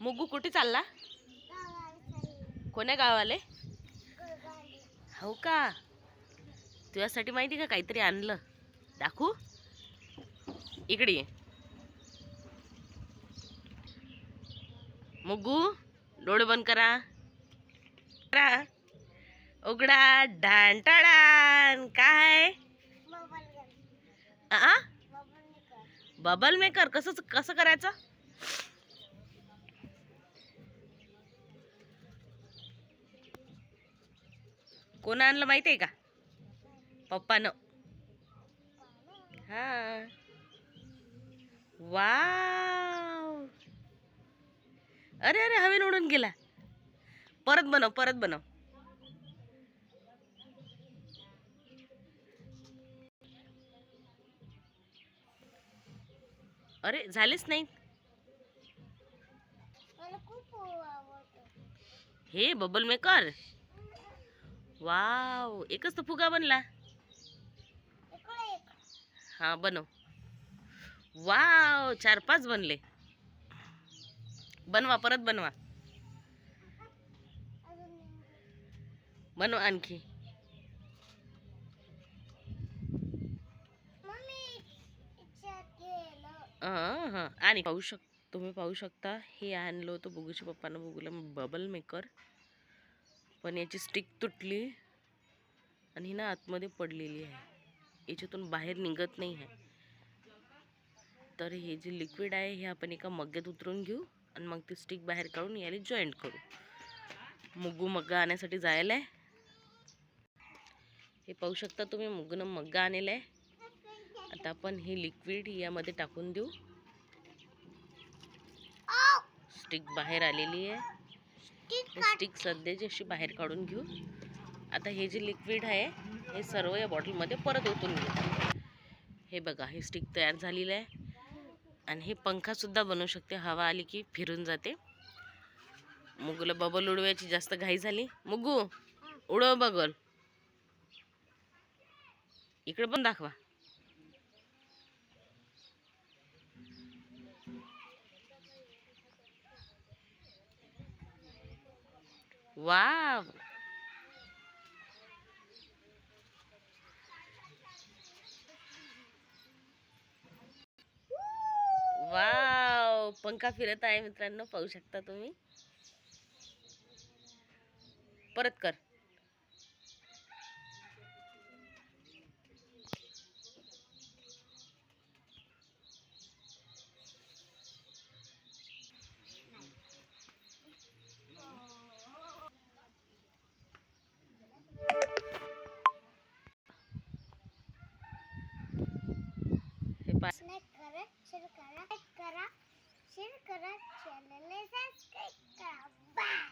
मुग्गू कुठे चालला? कोण्या गावाले? हो का? तुझ्यासाठी माहिती का काहीतरी आणलं, दाखवू? इकडे ये मुग्गू, डोळे बंद करा. उघडा. ढांटाडान. काय? Bubble maker. कसं करायचं? कोण आणलं माहितीये का? पप्पानं. हा. वाव. अरे अरे, हवेन उडून गेला. परत बनव. अरे झालेच नाही. हे बबल मेकर. वाव, एकच तर फुगा बनला. हा बनव. वाव, 4-5 बनले. बनवा, परत बनवा. बनव आणखी. आणि तुम्ही पाहू शकता, हे आणलं होतं बुगूच्या पप्पानं बुगूला बबल मेकर. पण याची स्टिक तुटली आणि ना आतमध्ये पडलेली आहे, याच्यातून बाहेर निघत नाही आहे. तर हे जे लिक्विड आहे हे आपण एका मग्ग्यात उतरून घेऊ आणि मग ती स्टिक बाहेर काढून याला जॉईंट करू. मुग्गू मग्गा आणण्यासाठी जायला आहे. हे पाहू शकता तुम्ही, मुग्गूनं मग्गा आणलेला आहे. आता आपण हे लिक्विड यामध्ये टाकून देऊ. स्टिक बाहेर आलेली आहे. स्टिक सध्याची अशी बाहेर काढून घेऊ. आता हे जे लिक्विड आहे हे सर्व या बॉटलमध्ये परत ओतून घेऊ. हे बघा, हे स्टिक तयार झालेलं आहे. आणि हे पंखा सुद्धा बनवू शकते, हवा आली की फिरून जाते. मुग्गूला बबल उडवायची जास्त घाई झाली. मुग्गू, उडव बबल. इकडे पण दाखवा. वाव. वाव, पंखा फिरत आहे मित्रांनो, पाहू शकता तुम्ही. परत कर. शेअर करा, चॅनलला सबस्क्राईब करा. बाय.